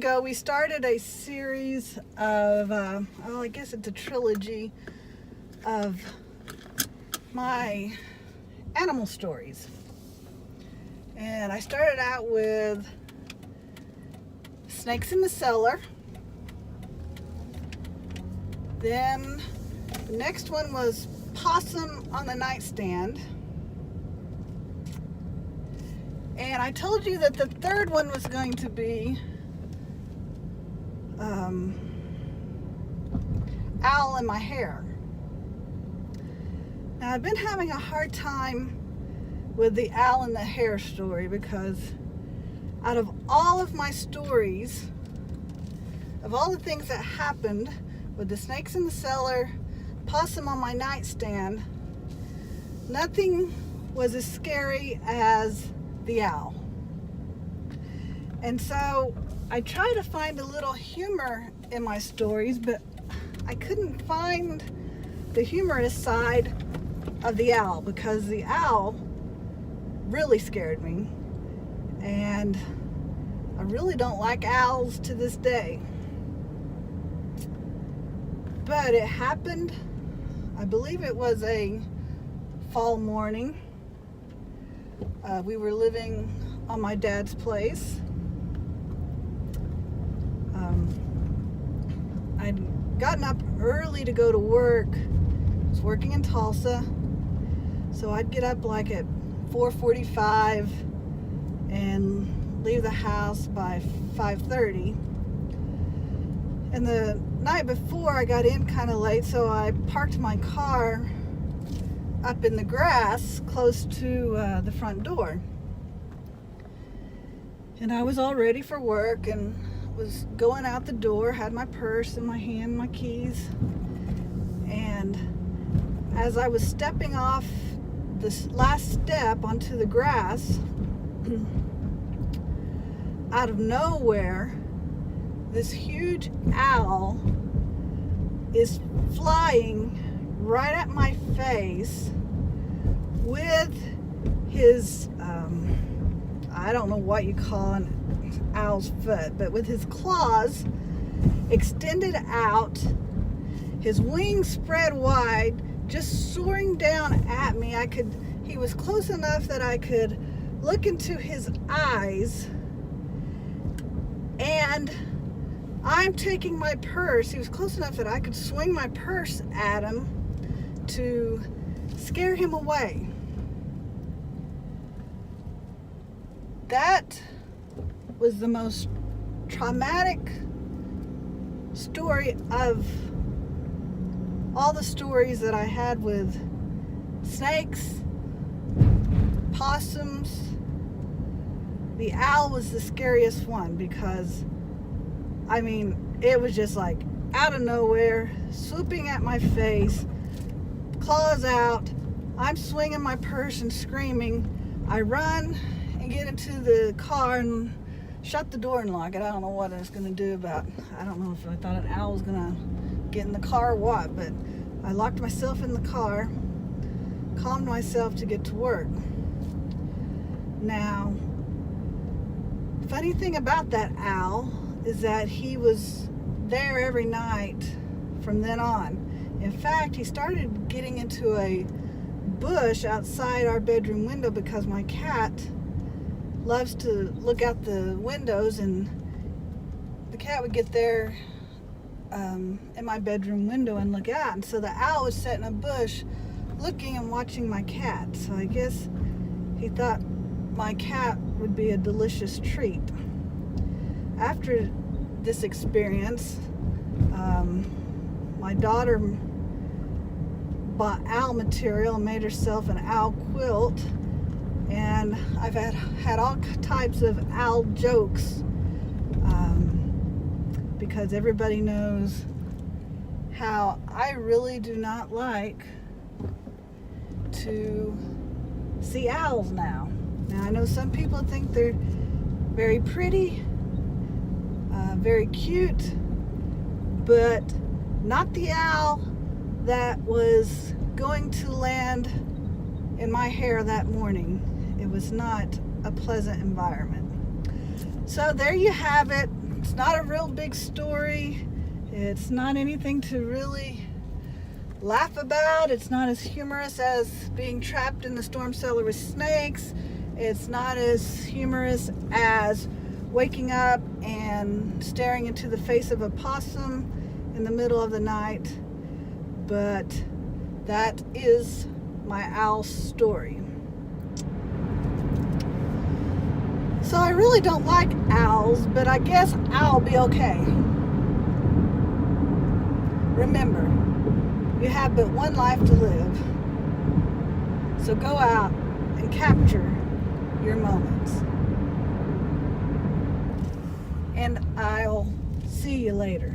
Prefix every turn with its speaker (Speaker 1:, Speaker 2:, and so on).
Speaker 1: ago, we started a series of, I guess it's a trilogy of my animal stories. And I started out with Snakes in the Cellar. Then the next one was Possum on the Nightstand. And I told you that the third one was going to be Owl in My Hair. Now, I've been having a hard time with the Owl in the Hair story because out of all of my stories, of all the things that happened with the Snakes in the Cellar, Possum on My Nightstand, nothing was as scary as the owl. And so I try to find a little humor in my stories, but I couldn't find the humorous side of the owl because the owl really scared me, and I really don't like owls to this day. But it happened, I believe it was a fall morning. We were living on my dad's place. I'd gotten up early to go to work. I was working in Tulsa, so I'd get up like at 4:45 and leave the house by 5:30. And the night before, I got in kind of late, so I parked my car up in the grass close to the front door. And I was all ready for work and was going out the door, had my purse in my hand, my keys. And as I was stepping off this last step onto the grass, out of nowhere, this huge owl is flying right at my face with his, I don't know what you call an owl's foot, but with his claws extended out, his wings spread wide, just soaring down at me. He was close enough that I could look into his eyes, and I'm taking my purse. He was close enough that I could swing my purse at him to scare him away. That was the most traumatic story of all the stories that I had with snakes, possums. The owl was the scariest one because, I mean, it was just like out of nowhere, swooping at my face, claws out. I'm swinging my purse and screaming. I run and get into the car and shut the door and lock it. I don't know what I was going to do I don't know if I thought an owl was going to get in the car or what, but I locked myself in the car, calmed myself to get to work. Now, funny thing about that owl is that he was there every night from then on. In fact, he started getting into a bush outside our bedroom window because my cat loves to look out the windows, and the cat would get there in my bedroom window and look out. And so the owl was sitting in a bush looking and watching my cat. So I guess he thought my cat would be a delicious treat. After this experience, my daughter bought owl material and made herself an owl quilt, and I've had all types of owl jokes because everybody knows how I really do not like to see owls now. Now, I know some people think they're very pretty, very cute, but not the owl that was going to land in my hair that morning. It was not a pleasant environment. So there you have it. It's not a real big story. It's not anything to really laugh about. It's not as humorous as being trapped in the storm cellar with snakes. It's not as humorous as waking up and staring into the face of a possum in the middle of the night. But that is my owl story. So I really don't like owls, but I guess I'll be okay. Remember, you have but one life to live. So go out and capture your moments. And I'll see you later.